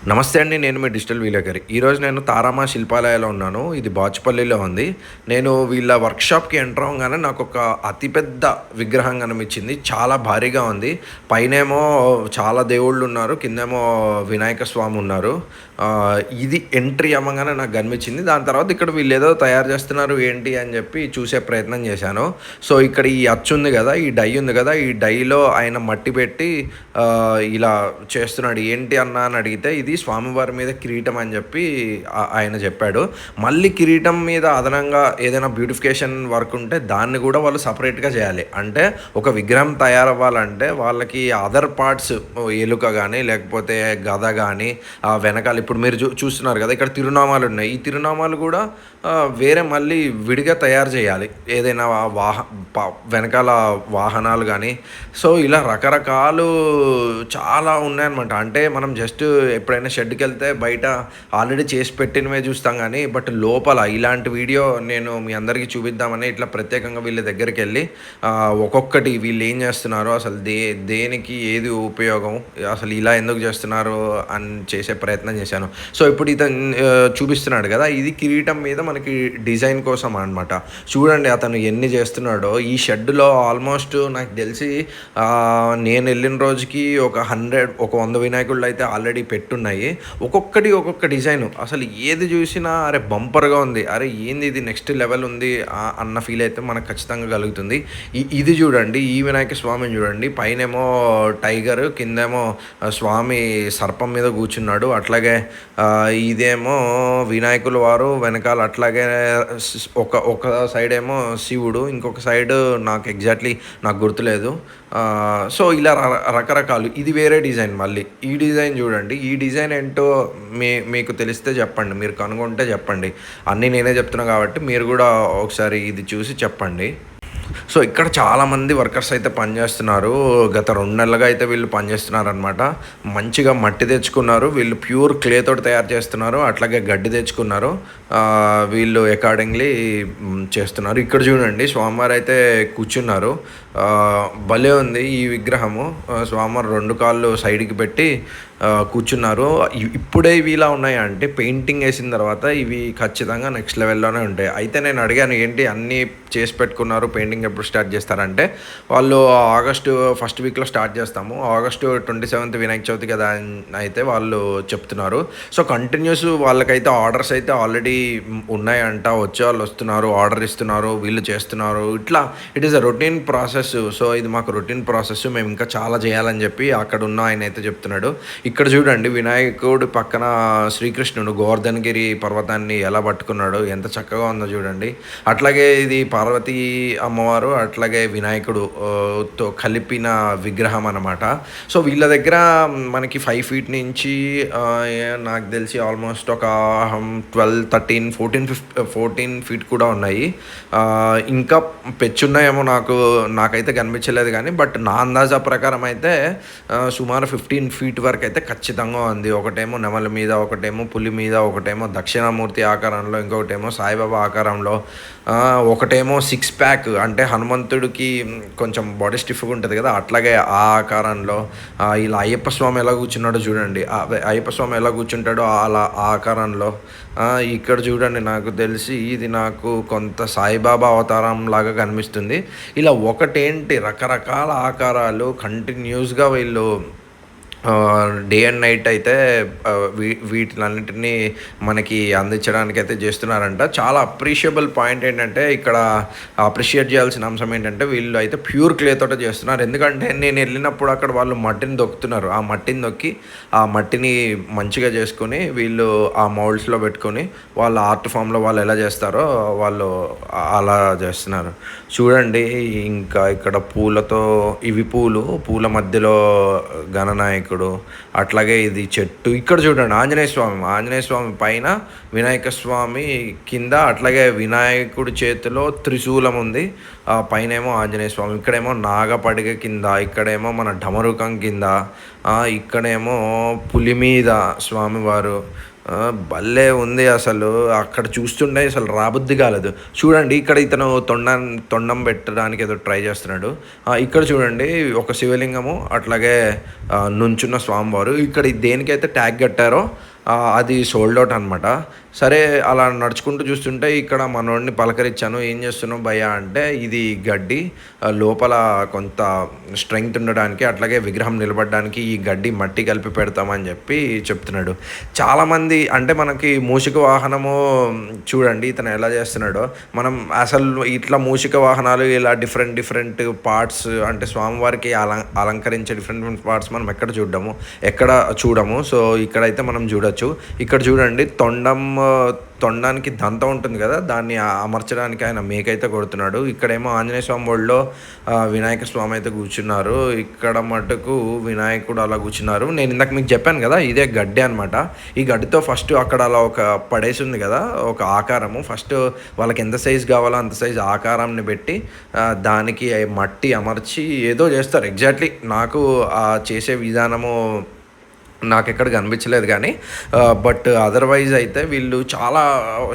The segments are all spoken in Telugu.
నమస్తే అండి. నేను మీ డిజిటల్ విలేకరి. ఈరోజు నేను తారామా శిల్పాలయాలో ఉన్నాను. ఇది బాచుపల్లిలో ఉంది. నేను వీళ్ళ వర్క్‌షాప్‌కి ఎంటర్ అవ్వంగానే నాకొక అతిపెద్ద విగ్రహం కనిపించింది. చాలా భారీగా ఉంది. పైనేమో చాలా దేవుళ్ళున్నారు. కిందేమో వినాయక స్వామి ఉన్నారు. ఇది ఎంట్రీ అవ్వంగానే నాకు కనిపించింది. దాని తర్వాత ఇక్కడ వీళ్ళేదో తయారు చేస్తున్నారు ఏంటి అని చెప్పి చూసే ప్రయత్నం చేశాను. సో, ఇక్కడ ఈ అచ్చు ఉంది గదా! ఈ డై ఉంది గదా! ఈ డైలో ఆయన మట్టి పెట్టి ఇలా చేస్తున్నాడు. ఏంటి అన్నా అని అడిగితే ఇది స్వామివారి మీద కిరీటం అని చెప్పి ఆయన చెప్పాడు. మళ్ళీ కిరీటం మీద అదనంగా ఏదైనా బ్యూటిఫికేషన్ వర్క్ ఉంటే దాన్ని కూడా వాళ్ళు సపరేట్‌గా చేయాలి. అంటే ఒక విగ్రహం తయారవ్వాలంటే వాళ్ళకి అదర్ పార్ట్స్ ఎలుక గానీ, లేకపోతే గద గానీ, వెనకాల ఇప్పుడు మీరు చూస్తున్నారు కదా! ఇక్కడ తిరునామాలున్నాయి. ఈ తిరునామాలు కూడా వేరే మళ్ళీ విడిగా తయారు చేయాలి. ఏదైనా వాహ ప వెనకాల వాహనాలు గానీ, సో ఇలా రకరకాలు చాలా ఉన్నాయన్నమాట. అంటే మనం జస్ట్ ఎప్పుడైనా షెడ్‌కెళ్తే బయట ఆల్రెడీ చేసి పెట్టినవే చూస్తాం గానీ, బట్ లోపల ఇలాంటి వీడియో నేను మీ అందరికీ చూపిద్దామని ఇట్లా ప్రత్యేకంగా వీళ్ళ దగ్గరికెళ్ళి ఒక్కొక్కటి వీళ్ళేం చేస్తున్నారో, అసలు దేనికి ఏది ఉపయోగం, అసలు ఇలా ఎందుకు చేస్తున్నారు అని చేసే ప్రయత్నం చేశాను. సో, ఇప్పుడు ఇతను చూపిస్తున్నాడు కదా! ఇది కిరీటం మీద మనకి డిజైన్ కోసం అనమాట. చూడండి అతను ఎన్ని చేస్తున్నాడో. ఈ షెడ్‌లో ఆల్మోస్ట్ నాకు తెలిసి నేనెళ్ళిన రోజుకి ఒక 100 వినాయకుళ్ళు అయితే ఆల్రెడీ పెట్టున్నాయి. ఒక్కొక్కటి ఒక్కొక్క డిజైను. అసలు ఏది చూసినా అరే బంపర్‌గా ఉంది. అరే ఏంది ఇది నెక్స్ట్ లెవెల్ ఉంది అన్న ఫీల్ అయితే మనకు ఖచ్చితంగా కలుగుతుంది. ఇది చూడండి. ఈ వినాయక స్వామిని చూడండి. పైనేమో టైగర్, కిందేమో స్వామి సర్పం మీద కూర్చున్నాడు. అట్లాగే ఇదేమో వినాయకుల వారు, వెనకాల అట్లాగే ఒక సైడేమో శివుడు, ఇంకొక సైడు నాకు ఎగ్జాక్ట్‌లీ నాకు గుర్తులేదు. సో, ఇలా రకరకాలు. ఇది వేరే డిజైన్ మళ్ళీ. ఈ డిజైన్ చూడండి. ఈ డిజైన్ ఏంటో మీకు తెలిస్తే చెప్పండి. మీరు కనుగొంటే చెప్పండి. అన్నీ నేనే చెప్తున్నా కాబట్టి మీరు కూడా ఒకసారి ఇది చూసి చెప్పండి. సో, ఇక్కడ చాలామంది వర్కర్స్ అయితే పనిచేస్తున్నారు. గత 2 నెలలుగా అయితే వీళ్ళు పనిచేస్తున్నారనమాట. మంచిగా మట్టి తెచ్చుకున్నారు. వీళ్ళు ప్యూర్ క్లే తోటి తయారు చేస్తున్నారు. అట్లాగే గడ్డి తెచ్చుకున్నారు. వీళ్ళు అకార్డింగ్‌లీ చేస్తున్నారు. ఇక్కడ చూడండి స్వామివారు అయితే కూర్చున్నారు. భలే ఉంది ఈ విగ్రహము. స్వామివారు 2 కాళ్ళు సైడ్‌కి పెట్టి కూర్చున్నారు. ఇప్పుడే ఇవి ఇలా ఉన్నాయంటే పెయింటింగ్ వేసిన తర్వాత ఇవి ఖచ్చితంగా నెక్స్ట్ లెవెల్‌లోనే ఉంటాయి. అయితే నేను అడిగాను ఏంటి అన్నీ చేసి పెట్టుకున్నారు, పెయింటింగ్ ఎప్పుడు స్టార్ట్ చేస్తారంటే వాళ్ళు ఆగస్టు ఫస్ట్ వీక్‌లో స్టార్ట్ చేస్తాము. ఆగస్టు 27th వినాయక చవితి కదా అయితే వాళ్ళు చెప్తున్నారు. సో, కంటిన్యూస్ వాళ్ళకైతే ఆర్డర్స్ అయితే ఆల్రెడీ ఉన్నాయంట. వచ్చేవాళ్ళు వస్తున్నారు, ఆర్డర్ ఇస్తున్నారు, వీళ్ళు చేస్తున్నారు. ఇట్లా it is a routine process. So, ఇది మాకు రొటీన్ ప్రాసెస్. మేము ఇంకా చాలా చేయాలని చెప్పి అక్కడున్న ఆయన అయితే చెప్తున్నాడు. ఇక్కడ చూడండి వినాయకుడు పక్కన శ్రీకృష్ణుడు గోవర్ధనగిరి పర్వతాన్ని ఎలా పట్టుకున్నాడో ఎంత చక్కగా ఉందో చూడండి. అట్లాగే ఇది పార్వతీ అమ్మవారు, అట్లాగే వినాయకుడు తో కలిపిన విగ్రహం అనమాట. సో, వీళ్ళ దగ్గర మనకి 5 feet నుంచి నాకు తెలిసి ఆల్మోస్ట్ ఒక 12, 13, 14 feet కూడా ఉన్నాయి. ఇంకా పెచ్చున్నాయేమో నాకైతే కనిపించలేదు కానీ, బట్ నా అందాజా ప్రకారం అయితే సుమారు 15 feet వరకు అయితే ఖచ్చితంగా ఉంది. ఒకటేమో నెమలి మీద, ఒకటేమో పులి మీద, ఒకటేమో దక్షిణామూర్తి ఆకారంలో, ఇంకొకటేమో సాయిబాబా ఆకారంలో, ఒకటేమో 6 pack అంటే హనుమంతుడికి కొంచెం బాడీ స్టిఫ్గా ఉంటుంది కదా అట్లాగే ఆ ఆకారంలో. ఇలా అయ్యప్ప స్వామి ఎలా కూర్చున్నాడో చూడండి. అయ్యప్ప స్వామి ఎలా కూర్చుంటాడో అలా ఆ ఆకారంలో. ఇక్కడ చూడండి నాకు తెలిసి ఇది నాకు కొంత సాయిబాబా అవతారం లాగా కనిపిస్తుంది. ఇలా ఒకటేంటి రకరకాల ఆకారాలు కంటిన్యూస్గా వీళ్ళు డే అండ్ నైట్ అయితే వీటిలన్నింటినీ మనకి అందించడానికైతే చేస్తున్నారంట. చాలా అప్రిషియబుల్ పాయింట్ ఏంటంటే ఇక్కడ అప్రిషియేట్ చేయాల్సిన అంశం ఏంటంటే వీళ్ళు అయితే ప్యూర్ క్లే తోట చేస్తున్నారు. ఎందుకంటే నేను వెళ్ళినప్పుడు అక్కడ వాళ్ళు మట్టిని దొక్కుతున్నారు. ఆ మట్టిని దొక్కి ఆ మట్టిని మంచిగా చేసుకొని వీళ్ళు ఆ మౌల్డ్స్లో పెట్టుకొని వాళ్ళ ఆర్ట్ ఫామ్లో వాళ్ళు ఎలా చేస్తారో వాళ్ళు అలా చేస్తున్నారు. చూడండి ఇంకా ఇక్కడ పూలతో ఇవి పూల మధ్యలో గణనాయకుడు, అట్లాగే ఇది చెట్టు. ఇక్కడ చూడండి ఆంజనేయ స్వామి పైన వినాయక స్వామి కింద, అట్లాగే వినాయకుడి చేతిలో త్రిశూలం ఉంది. పైనేమో ఆంజనేయ స్వామి, ఇక్కడేమో నాగపడిగ కింద, ఇక్కడేమో మన ఢమరుకం కింద, ఇక్కడేమో పులి మీద స్వామివారు. భలే ఉంది అసలు. అక్కడ చూస్తుంటే అసలు రాబుద్ది కాలేదు. చూడండి ఇక్కడ ఇతను తొండం పెట్టడానికి ఏదో ట్రై చేస్తున్నాడు. ఇక్కడ చూడండి ఒక శివలింగము, అట్లాగే నుంచున్న స్వామివారు. ఇక్కడ దేనికైతే ట్యాగ్ కట్టారో అది సోల్డ్ అవుట్ అనమాట. సరే అలా నడుచుకుంటూ చూస్తుంటే ఇక్కడ మనోడిని పలకరించాను. "ఏం చేస్తున్నావు భయ్యా" అంటే, "ఇది గడ్డి లోపల కొంత స్ట్రెంగ్త్ ఉండడానికి, అట్లాగే విగ్రహం నిలబడడానికి ఈ గడ్డి మట్టి కలిపి పెడతామని" చెప్పి చెప్తున్నాడు. చాలామంది అంటే మనకి మూషిక వాహనము చూడండి ఇతను ఎలా చేస్తున్నాడో. మనం అసలు ఇట్లా మూషిక వాహనాలు ఇలా డిఫరెంట్ డిఫరెంట్ పార్ట్స్ అంటే స్వామివారికి అలంకరించే డిఫరెంట్ డిఫరెంట్ పార్ట్స్ మనం ఎక్కడ చూడము. సో ఇక్కడైతే మనం చూడొచ్చు. ఇక్కడ చూడండి తొండానికి దంతం ఉంటుంది కదా, దాన్ని అమర్చడానికి ఆయన మేకైతే కొడుతున్నాడు. ఇక్కడేమో ఆంజనేయ స్వామి ఒళ్ళో వినాయక స్వామి అయితే కూర్చున్నారు. ఇక్కడ మటుకు వినాయకుడు అలా కూర్చున్నారు. నేను ఇందాక మీకు చెప్పాను కదా, ఇదే గడ్డి అనమాట. ఈ గడ్డితో ఫస్ట్ అక్కడ అలా ఒక పడేసి ఉంది కదా ఒక ఆకారము, ఫస్ట్ వాళ్ళకి ఎంత సైజు కావాలో అంత సైజు ఆకారాన్ని పెట్టి దానికి మట్టి అమర్చి ఏదో చేస్తారు. ఎగ్జాక్ట్లీ నాకు ఆ చేసే విధానము నాకెక్కడ కనిపించలేదు కానీ బట్ అదర్వైజ్ అయితే వీళ్ళు చాలా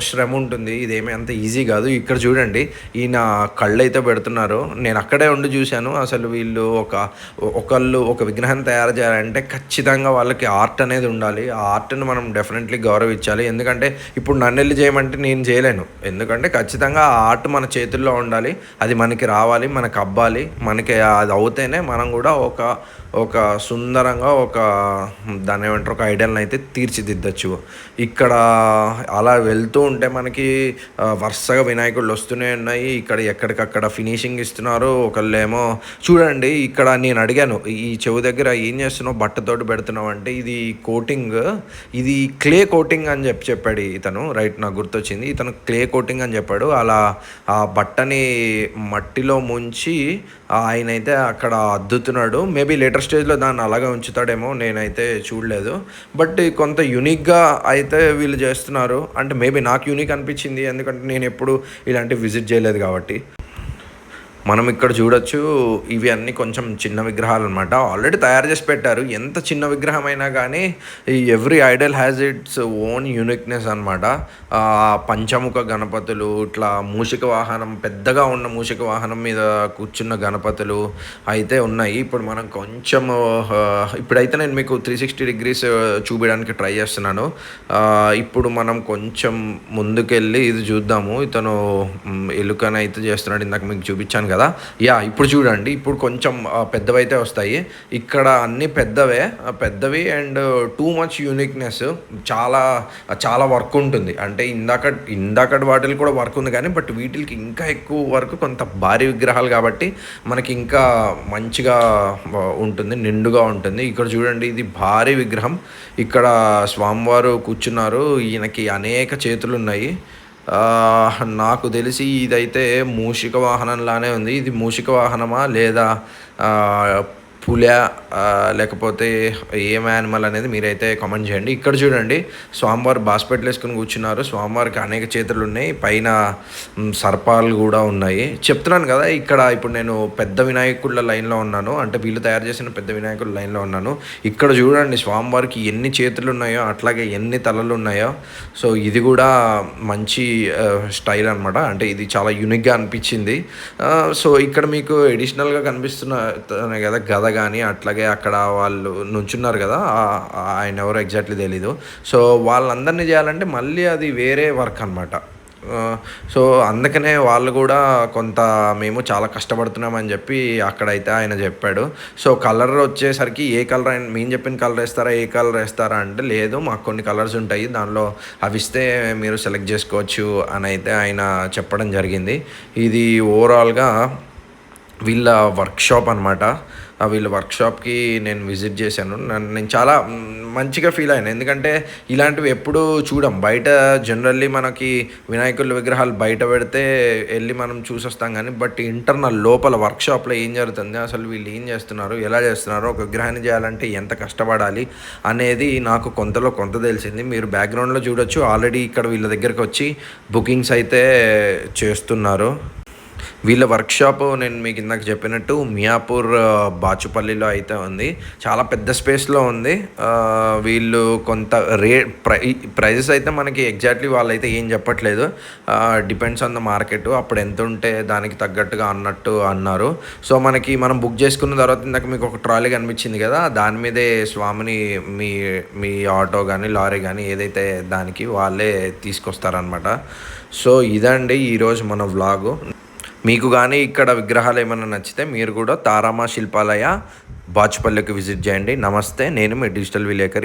శ్రమ ఉంటుంది. ఇదేమీ అంత ఈజీ కాదు. ఇక్కడ చూడండి ఈయన కళ్ళు అయితే పెడుతున్నారు. నేను అక్కడే ఉండి చూశాను. అసలు వీళ్ళు ఒకళ్ళు ఒక విగ్రహం తయారు చేయాలంటే ఖచ్చితంగా వాళ్ళకి ఆర్ట్ అనేది ఉండాలి. ఆ ఆర్ట్ని మనం డెఫినెట్లీ గౌరవించాలి. ఎందుకంటే ఇప్పుడు నన్ను వెళ్ళి చేయమంటే నేను చేయలేను. ఎందుకంటే ఖచ్చితంగా ఆ ఆర్ట్ మన చేతుల్లో ఉండాలి. అది మనకి రావాలి, మనకు అబ్బాలి. మనకి అది అవుతేనే మనం కూడా ఒక సుందరంగా దాన్ని ఏమంటారు ఒక ఐడియాలను అయితే తీర్చిదిద్దచ్చు. ఇక్కడ అలా వెళ్తూ ఉంటే మనకి వరుసగా వినాయకుళ్ళు వస్తూనే ఉన్నాయి. ఇక్కడ ఎక్కడికక్కడ ఫినిషింగ్ ఇస్తున్నారు. ఒకళ్ళేమో చూడండి ఇక్కడ నేను అడిగాను, "ఈ చెవు దగ్గర ఏం చేస్తున్నావు, బట్టతోటి పెడుతున్నావు" అంటే, "ఇది కోటింగ్, ఇది క్లే కోటింగ్" అని చెప్పాడు ఇతను. రైట్, నాకు గుర్తొచ్చింది. ఇతను క్లే కోటింగ్ అని చెప్పాడు. అలా ఆ బట్టని మట్టిలో ముంచి ఆయన అయితే అక్కడ అద్దుతున్నాడు. మేబీ లేటర్ స్టేజ్లో దాన్ని అలాగే ఉంచుతాడేమో, నేనైతే చూడలేదు. బట్ కొంత యూనిక్గా అయితే వీళ్ళు చేస్తున్నారు. అంటే మేబీ నాకు యూనిక్ అనిపించింది, ఎందుకంటే నేను ఎప్పుడు ఇలాంటివి విజిట్ చేయలేదు కాబట్టి. మనం ఇక్కడ చూడొచ్చు, ఇవి అన్నీ కొంచెం చిన్న విగ్రహాలు అనమాట. ఆల్రెడీ తయారు చేసి పెట్టారు. ఎంత చిన్న విగ్రహం అయినా కానీ ఈ every Idol has its own uniqueness అనమాట. పంచముఖ గణపతులు, ఇట్లా మూషిక వాహనం, పెద్దగా ఉన్న మూషిక వాహనం మీద కూర్చున్న గణపతులు అయితే ఉన్నాయి. ఇప్పుడు మనం కొంచెం ఇప్పుడైతే నేను మీకు 360 డిగ్రీస్ చూపించడానికి ట్రై చేస్తున్నాను. ఇప్పుడు మనం కొంచెం ముందుకెళ్ళి ఇది చూద్దాము. ఇతను ఎలుకనైతే చేస్తున్నాడు, ఇందాక మీకు చూపించాను కదా. ఇప్పుడు చూడండి, ఇప్పుడు కొంచెం పెద్దవైతే వస్తాయి. ఇక్కడ అన్నీ పెద్దవి అండ్ టూ మచ్ యూనిక్నెస్. చాలా చాలా వర్క్ ఉంటుంది. అంటే ఇందాకటి వాటికి కూడా వర్క్ ఉంది కానీ బట్ వీటికి ఇంకా ఎక్కువ వర్క్. కొంత భారీ విగ్రహాలు కాబట్టి మనకి ఇంకా మంచిగా ఉంటుంది, నిండుగా ఉంటుంది. ఇక్కడ చూడండి, ఇది భారీ విగ్రహం. ఇక్కడ స్వామివారు కూర్చున్నారు. ఈయనకి అనేక చేతులు ఉన్నాయి. నాకు తెలిసి ఇదైతే మూషిక వాహనంలానే ఉంది. ఇది మూషిక వాహనమా లేదా పులి లేకపోతే ఏం యానిమల్ అనేది మీరైతే కామెంట్ చేయండి. ఇక్కడ చూడండి, స్వామివారు బాస్పెట్లు వేసుకుని కూర్చున్నారు. స్వామివారికి అనేక చేతులు ఉన్నాయి, పైన సర్పాలు కూడా ఉన్నాయి. చెప్తున్నాను కదా, ఇప్పుడు నేను పెద్ద వినాయకుళ్ళ లైన్లో ఉన్నాను. అంటే వీళ్ళు తయారు చేసిన పెద్ద వినాయకుల లైన్లో ఉన్నాను. ఇక్కడ చూడండి స్వామివారికి ఎన్ని చేతులు ఉన్నాయో, అట్లాగే ఎన్ని తలలు ఉన్నాయో. సో ఇది కూడా మంచి స్టైల్ అనమాట. అంటే ఇది చాలా యూనిక్గా అనిపించింది. సో ఇక్కడ మీకు ఎడిషనల్గా కనిపిస్తున్నాయి కదా గద కానీ, అట్లాగే అక్కడ వాళ్ళు నుంచున్నారు కదా, ఆయన ఎవరో ఎగ్జాక్ట్లీ తెలీదు. సో వాళ్ళందరినీ చేయాలంటే మళ్ళీ అది వేరే వర్క్ అనమాట. సో అందుకనే వాళ్ళు కూడా కొంత మేము చాలా కష్టపడుతున్నామని చెప్పి అక్కడైతే ఆయన చెప్పాడు. సో కలర్ వచ్చేసరికి ఏ కలర్ అయినా మేము చెప్పిన కలర్ వేస్తారా, ఏ కలర్ వేస్తారా అంటే, లేదు మాకు కొన్ని కలర్స్ ఉంటాయి, దానిలో అవి ఇస్తే మీరు సెలెక్ట్ చేసుకోవచ్చు అని అయితే ఆయన చెప్పడం జరిగింది. ఇది ఓవరాల్గా వీళ్ళ వర్క్షాప్ అనమాట. వీళ్ళ వర్క్షాప్కి నేను విజిట్ చేశాను. నేను చాలా మంచిగా ఫీల్ అయ్యాను. ఎందుకంటే ఇలాంటివి ఎప్పుడూ చూడం బయట. జనరల్లీ మనకి వినాయకుల విగ్రహాలు బయట పెడితే వెళ్ళి మనం చూసొస్తాం కానీ బట్ ఇంటర్నల్ లోపల వర్క్షాప్లో ఏం జరుగుతుంది, అసలు వీళ్ళు ఏం చేస్తున్నారు, ఎలా చేస్తున్నారు, ఒక విగ్రహాన్ని చేయాలంటే ఎంత కష్టపడాలి అనేది నాకు కొంత తెలిసింది. మీరు బ్యాక్గ్రౌండ్లో చూడొచ్చు, ఆల్రెడీ ఇక్కడ వీళ్ళ దగ్గరికి వచ్చి బుకింగ్స్ అయితే చేస్తున్నారు. వీళ్ళ వర్క్షాప్ నేను మీకు ఇందాక చెప్పినట్టు మియాపూర్ బాచుపల్లిలో అయితే ఉంది. చాలా పెద్ద స్పేస్లో ఉంది. వీళ్ళు కొంత ప్రైజెస్ అయితే మనకి ఎగ్జాక్ట్లీ వాళ్ళైతే ఏం చెప్పట్లేదు. Depends on the market. అప్పుడు ఎంత ఉంటే దానికి తగ్గట్టుగా అన్నట్టు అన్నారు. సో మనం బుక్ చేసుకున్న తర్వాత ఇందాక మీకు ఒక ట్రాలీ కనిపించింది కదా, దాని మీదే స్వామిని మీ మీ ఆటో కానీ లారీ కానీ ఏదైతే దానికి వాళ్ళే తీసుకొస్తారనమాట. సో ఇదండి ఈరోజు మన వ్లాగు. మీకు కానీ ఇక్కడ విగ్రహాలు ఏమైనా నచ్చితే మీరు కూడా తారామా శిల్పాలయ బాచుపల్లికి విజిట్ చేయండి. నమస్తే, నేను మీ డిజిటల్ విలేకరి.